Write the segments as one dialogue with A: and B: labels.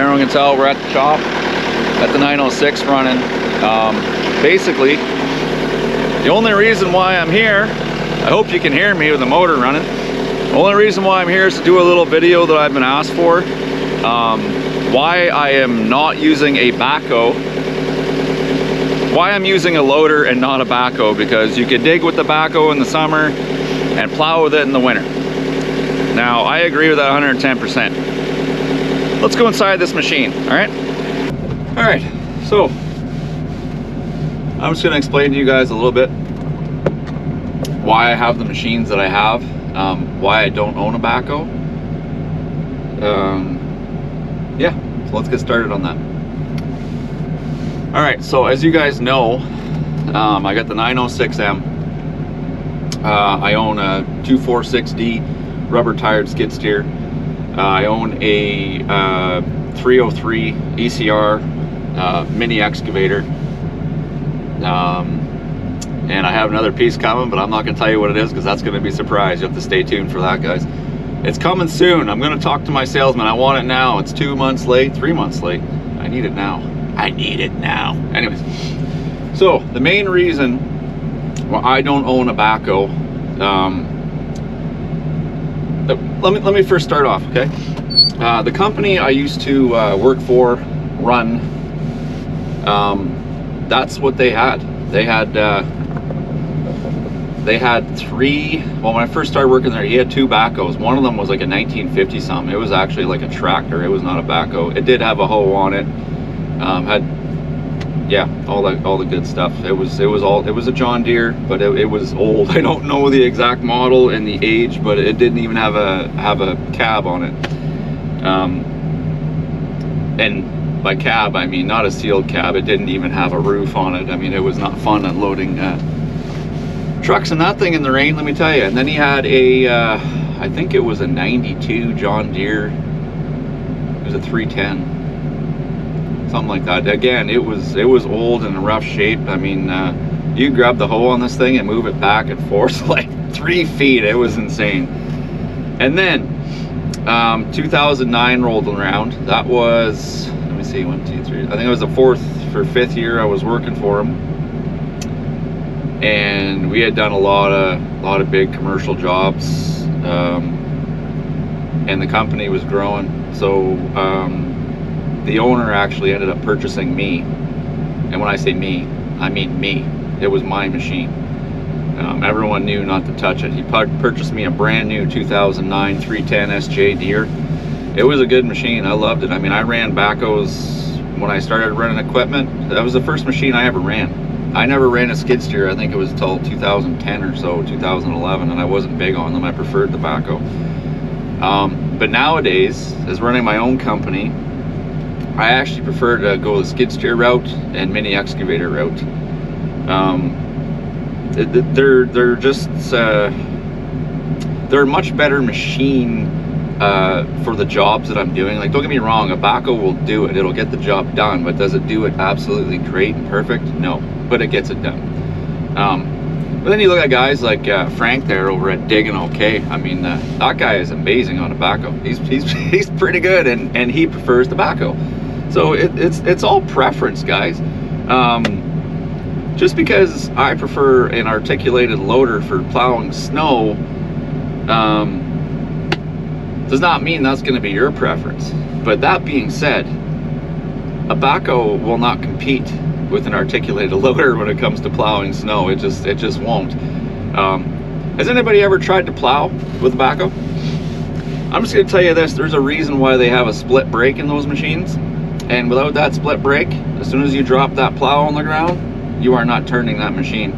A: everyone can tell we're at the shop at the 906 running. Basically, the only reason why I'm here, I hope you can hear me with the motor running. The only reason why I'm here is to do a little video that I've been asked for. Why I am not using a backhoe. Why I'm using a loader and not a backhoe, because you could dig with the backhoe in the summer and plow with it in the winter. Now, I agree with that 110%. Let's go inside this machine, all right? All right, so I'm just gonna explain to you guys a little bit why I have the machines that I have, why I don't own a backhoe. Yeah, so let's get started on that. All right, so as you guys know, I got the 906M. I own a 246D rubber tired skid steer. I own a 303 ECR mini excavator. And I have another piece coming, but I'm not gonna tell you what it is because that's gonna be a surprise. You have to stay tuned for that, guys. It's coming soon. I'm gonna talk to my salesman. I want it now. It's 2 months late, 3 months late. I need it now. I need it now. Anyways, so the main reason why I don't own a backhoe, let me first start off, okay? The company I used to work for, run, that's what they had. They had three, well, when I first started working there, he had 2 backhoes. One of them was like a 1950 something. It was actually like a tractor. It was not a backhoe. It did have a hoe on it. Had, yeah, all the good stuff. It was a John Deere, but it was old. I don't know the exact model and the age, but it didn't even have a cab on it. And by cab, I mean not a sealed cab. It didn't even have a roof on it. I mean, it was not fun unloading trucks and that thing in the rain, let me tell you. And then he had a, I think it was a 92 John Deere. It was a 310. Something like that. Again, it was old and in rough shape. I mean, you grab the hoe on this thing and move it back and forth like 3 feet. It was insane. And then 2009 rolled around. That was, let me see, 1, 2, 3. I think it was the 4th or 5th year I was working for him, and we had done a lot of big commercial jobs, and the company was growing. So the owner actually ended up purchasing me, and when I say me, I mean me. It was my machine. Everyone knew not to touch it. He purchased me a brand new 2009 310 SJ Deere. It was a good machine. I loved it. I mean, I ran backhoes when I started running equipment. That was the first machine I ever ran. I never ran a skid steer. I think it was until 2010 or so, 2011, and I wasn't big on them. I preferred the backhoe. But nowadays, as running my own company, I actually prefer to go the skid steer route and mini excavator route. They're just they're a much better machine for the jobs that I'm doing. Like, don't get me wrong, a backhoe will do it. It'll get the job done, but does it do it absolutely great and perfect? No, but it gets it done. But then you look at guys like Frank there over at Digging OK. I mean, that guy is amazing on a backhoe. He's pretty good, and he prefers the backhoe. So it's all preference, guys. Just because I prefer an articulated loader for plowing snow does not mean that's going to be your preference. But that being said, a backhoe will not compete with an articulated loader when it comes to plowing snow. It just won't. Has anybody ever tried to plow with a backhoe? I'm just going to tell you this: there's a reason why they have a split brake in those machines, and without that split brake, as soon as you drop that plow on the ground, you are not turning that machine.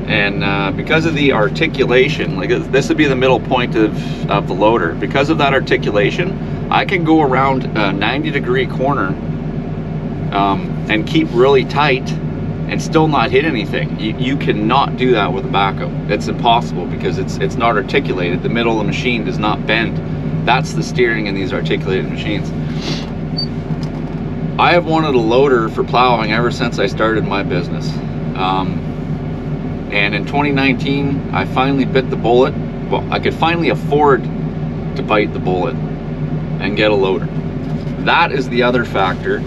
A: And because of the articulation, like this would be the middle point of the loader, because of that articulation, I can go around a 90-degree corner and keep really tight and still not hit anything. You cannot do that with a backhoe. It's impossible because it's not articulated. The middle of the machine does not bend. That's the steering in these articulated machines. I have wanted a loader for plowing ever since I started my business. And in 2019, I finally bit the bullet. Well, I could finally afford to bite the bullet and get a loader. that is the other factor.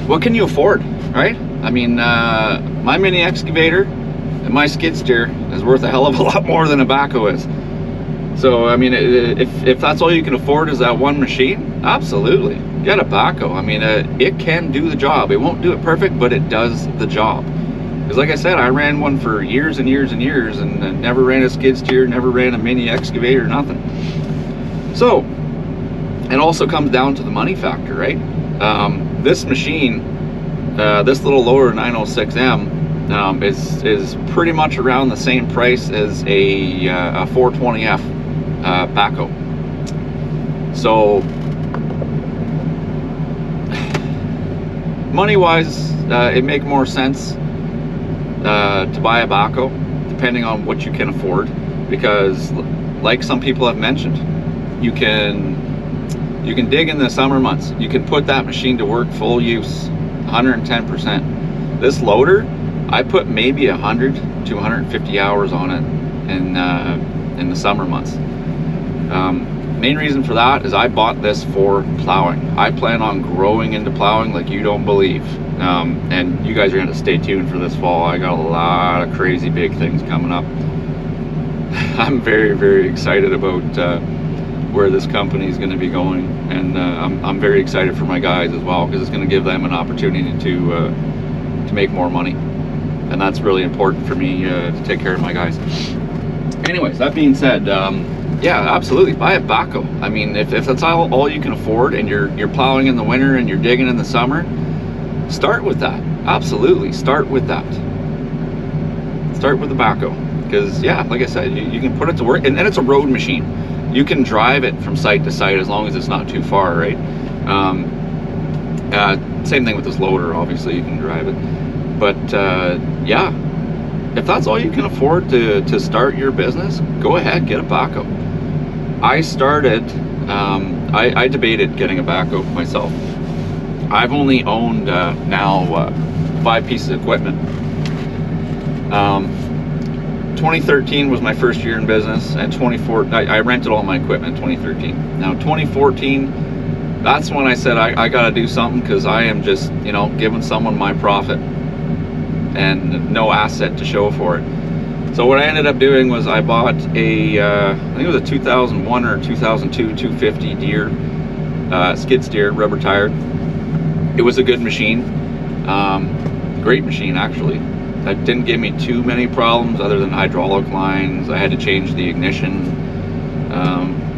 A: What can you afford, right? I mean, my mini excavator and my skid steer is worth a hell of a lot more than a backhoe is. So, I mean, if that's all you can afford is that one machine, absolutely, get a backhoe. I mean, it can do the job. It won't do it perfect, but it does the job. Because like I said, I ran one for years and years and years, and never ran a skid steer, never ran a mini excavator, nothing. So, it also comes down to the money factor, right? This machine, this little loader 906M, is pretty much around the same price as a 420F backhoe. So, money-wise, it make more sense to buy a backhoe, depending on what you can afford, because like some people have mentioned, you can dig in the summer months. You can put that machine to work full use, 110%. This loader, I put maybe 100 to 150 hours on it in the summer months. Main reason for that is I bought this for plowing. I plan on growing into plowing like you don't believe. And you guys are going to stay tuned for this fall. I got a lot of crazy big things coming up. I'm very, very excited about where this company is going to be going, and I'm very excited for my guys as well, because it's going to give them an opportunity to make more money, and that's really important for me to take care of my guys. Anyways, that being said, yeah, absolutely, buy a backhoe. I mean, if that's all you can afford, and you're plowing in the winter and you're digging in the summer, start with that. Absolutely, start with that. Start with the backhoe, because yeah, like I said, you can put it to work, and it's a road machine. You can drive it from site to site as long as it's not too far, right? Same thing with this loader, obviously you can drive it. But yeah, if that's all you can afford to start your business, go ahead, get a backhoe. I started, I debated getting a backhoe myself. I've only owned now 5 pieces of equipment. 2013 was my first year in business, and I rented all my equipment in 2013. Now 2014, that's when I said I got to do something, because I am just, you know, giving someone my profit and no asset to show for it. So what I ended up doing was I bought a, I think it was a 2001 or 2002 250 Deere skid steer, rubber tired. It was a good machine, great machine actually. That didn't give me too many problems other than hydraulic lines. I had to change the ignition,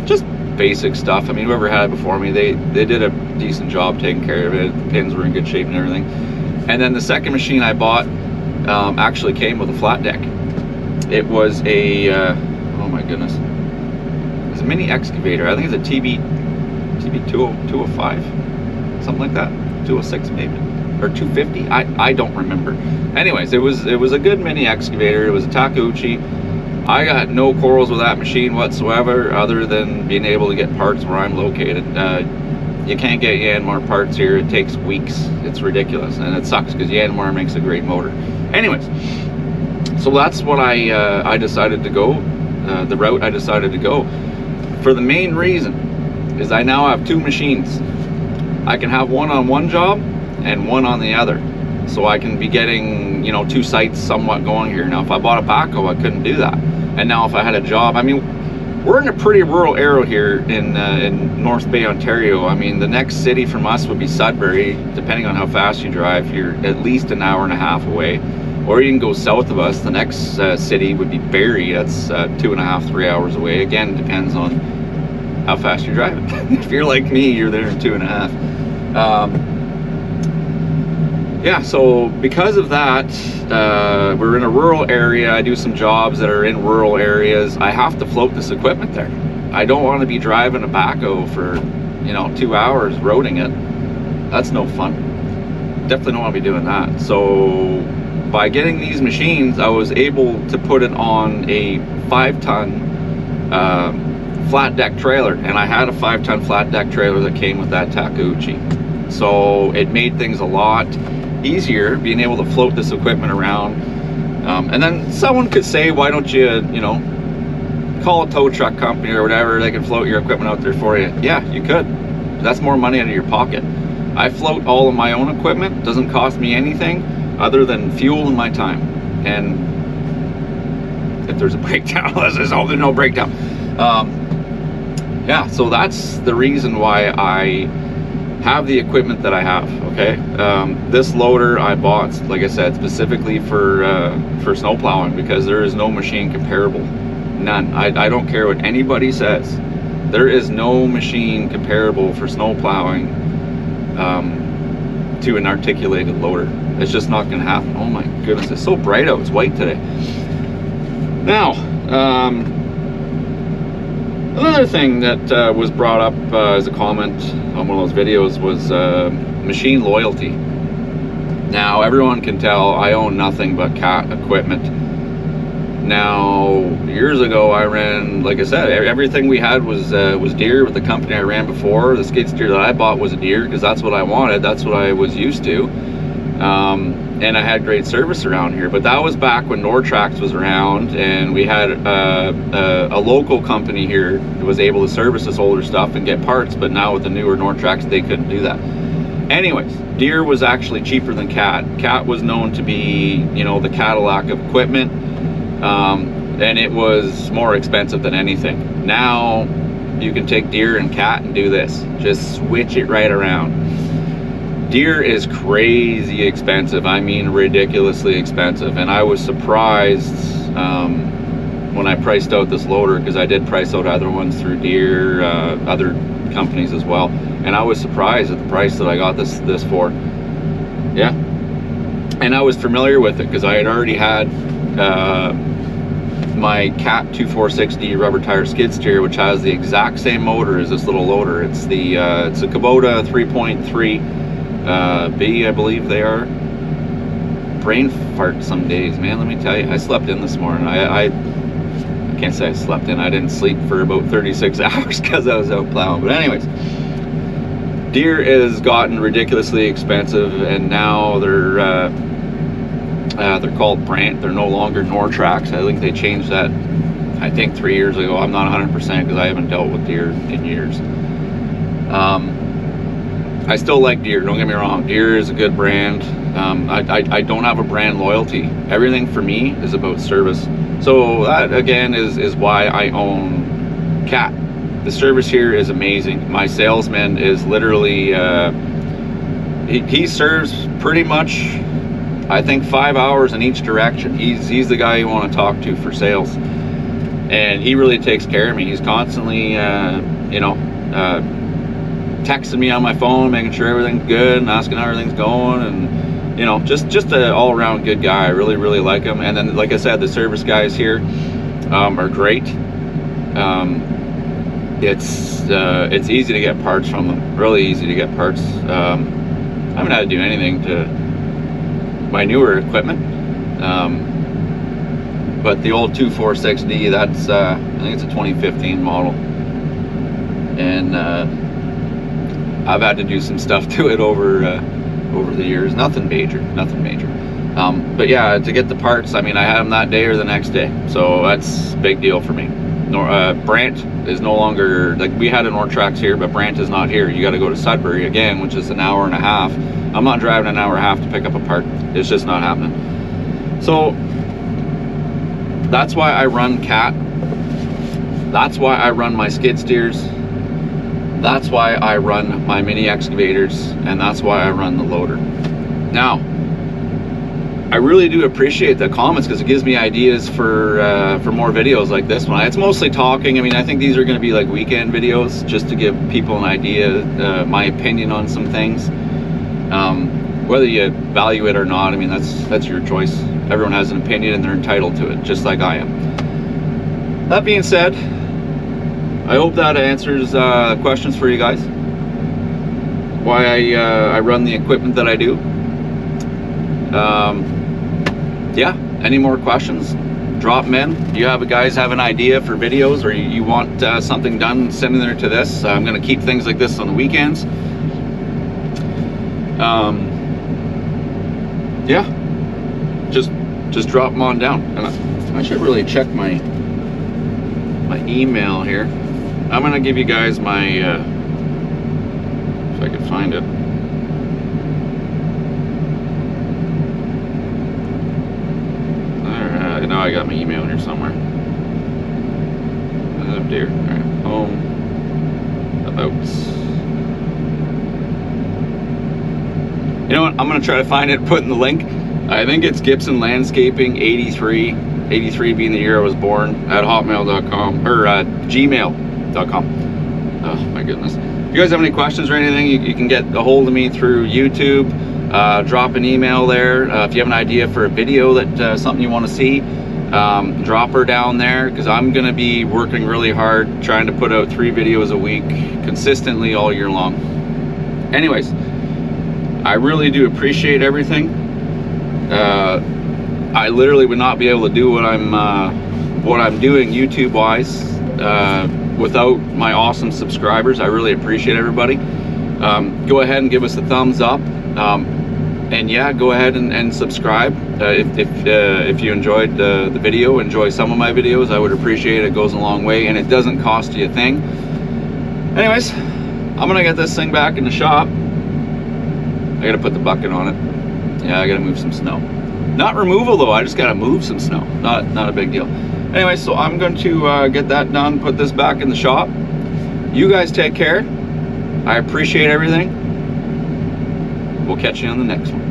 A: just basic stuff. I mean, whoever had it before me, they did a decent job taking care of it. The pins were in good shape and everything. And then the second machine I bought actually came with a flat deck. It was a, oh my goodness, it was a mini excavator. I think it's a TB 205, something like that, 206 maybe, or 250. I don't remember. Anyways, it was a good mini excavator. It was a Takeuchi. I got no quarrels with that machine whatsoever, other than being able to get parts where I'm located. You can't get Yanmar parts here. It takes weeks. It's ridiculous, and it sucks because Yanmar makes a great motor. Anyways, so that's what I decided to go, the route I decided to go. For the main reason is I now have 2 machines. I can have one on one job and one on the other. So I can be getting, you know, 2 sites somewhat going here. Now, if I bought a backhoe, I couldn't do that. And now if I had a job, I mean, we're in a pretty rural area here in North Bay, Ontario. I mean, the next city from us would be Sudbury. Depending on how fast you drive, you're at least an hour and a half away. Or you can go south of us. The next city would be Barrie. That's 2.5, 3 hours away. Again, depends on how fast you're driving. If you're like me, you're there in 2.5. Yeah, so because of that, we're in a rural area. I do some jobs that are in rural areas. I have to float this equipment there. I don't want to be driving a backhoe for, you know, 2 hours roading it. That's no fun. Definitely don't want to be doing that. So by getting these machines, I was able to put it on a 5-ton flat deck trailer, and I had a 5-ton flat deck trailer that came with that Takeuchi. So it made things a lot easier being able to float this equipment around. And then someone could say, why don't you, you know, call a tow truck company or whatever, they can float your equipment out there for you. Yeah, you could. That's more money out of your pocket. I float all of my own equipment. Doesn't cost me anything other than fuel and my time. And if there's a breakdown, let's just hope there's no breakdown. Yeah, so that's the reason why I have the equipment that I have. Okay, this loader I bought, like I said, specifically for snow plowing, because there is no machine comparable. None. I don't care what anybody says. There is no machine comparable for snow plowing to an articulated loader. It's just not going to happen. Oh my goodness, it's so bright out. It's white today. Now, another thing that was brought up as a comment on one of those videos was machine loyalty. Now, everyone can tell I own nothing but cat equipment. Now, years ago, I ran, like I said, everything we had was Deere with the company I ran before. The skid steer that I bought was a Deere because that's what I wanted. That's what I was used to. And I had great service around here, but that was back when Nortrax was around, and we had a local company here that was able to service this older stuff and get parts. But now with the newer Nortrax, they couldn't do that. Anyways, Deere was actually cheaper than Cat. Cat was known to be, you know, the Cadillac of equipment, and it was more expensive than anything. Now you can take Deere and Cat and do this. Just switch it right around. Deere is crazy expensive. I mean, ridiculously expensive. And I was surprised when I priced out this loader, because I did price out other ones through Deere, other companies as well. And I was surprised at the price that I got this for. Yeah. And I was familiar with it because I had already had my Cat 246D rubber tire skid steer, which has the exact same motor as this little loader. It's the it's a Kubota 3.3 B, I believe they are. Brain fart some days, man. Let me tell you, I slept in this morning. I can't say I slept in. I didn't sleep for about 36 hours because I was out plowing. But anyways, Deere has gotten ridiculously expensive, and now they're called Brandt. They're no longer Nortrax. I think they changed that, I think 3 years ago. I'm not 100% because I haven't dealt with Deere in years. I still like Deere, don't get me wrong. Deere is a good brand. I don't have a brand loyalty. Everything for me is about service. So that again is why I own Cat. The service here is amazing. My salesman is literally he serves pretty much, I think, 5 hours in each direction. He's the guy you want to talk to for sales, and he really takes care of me. He's constantly texting me on my phone, making sure everything's good and asking how everything's going, and you know, just an all-around good guy. I really like him. And then, like I said, the service guys here are great. It's easy to get parts from them, really easy to get parts. I haven't had to do anything to my newer equipment, but the old 246D, that's I think it's a 2015 model, and I've had to do some stuff to it over the years. Nothing major. But yeah, to get the parts, I mean, I had them that day or the next day, so that's a big deal for me. Brandt is no longer, like, we had a Nortrax here, but Brandt is not here. You got to go to Sudbury again, which is an hour and a half. I'm not driving an hour and a half to pick up a part. It's just not happening. So that's why I run Cat. That's why I run my skid steers. That's why I run my mini excavators, and that's why I run the loader. Now, I really do appreciate the comments, because it gives me ideas for more videos like this one. It's mostly talking. I mean, I think these are going to be like weekend videos, just to give people an idea, my opinion on some things. Whether you value it or not, I mean, that's your choice. Everyone has an opinion, and they're entitled to it, just like I am. That being said, I hope that answers questions for you guys. Why I run the equipment that I do. Yeah, any more questions, drop them in. You guys have an idea for videos, or you want something done similar to this. I'm going to keep things like this on the weekends. Yeah, just drop them on down. And I should really check my email here. I'm gonna give you guys my if I could find it. Alright, I know I got my email in here somewhere. Oh dear. Alright, home. About. You know what? I'm gonna try to find it, put in the link. I think it's Gibson Landscaping 83 being the year I was born, at hotmail.com or gmail.com. Oh my goodness. If you guys have any questions or anything, you can get a hold of me through YouTube. Drop an email there. If you have an idea for a video that something you want to see, drop her down there, because I'm going to be working really hard trying to put out 3 videos a week consistently all year long. Anyways, I really do appreciate everything. I literally would not be able to do what I'm doing YouTube wise without my awesome subscribers. I really appreciate everybody. Go ahead and give us a thumbs up, and yeah, go ahead and subscribe if you enjoyed the video. Enjoy some of my videos, I would appreciate it. It goes a long way, and it doesn't cost you a thing. Anyways, I'm gonna get this thing back in the shop. I gotta put the bucket on it. Yeah, I gotta move some snow. Not removal though, I just gotta move some snow. Not a big deal. Anyway, so I'm going to get that done, put this back in the shop. You guys take care. I appreciate everything. We'll catch you on the next one.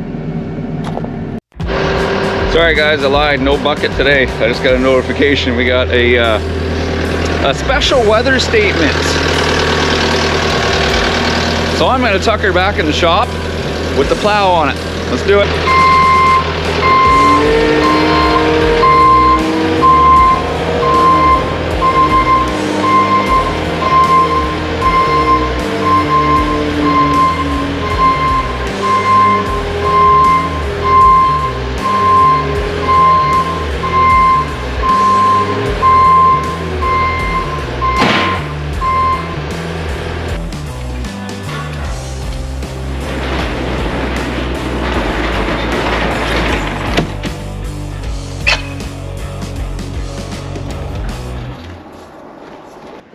A: Sorry guys, I lied, no bucket today. I just got a notification. We got a special weather statement. So I'm gonna tuck her back in the shop with the plow on it. Let's do it.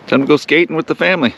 A: Time to go skating with the family.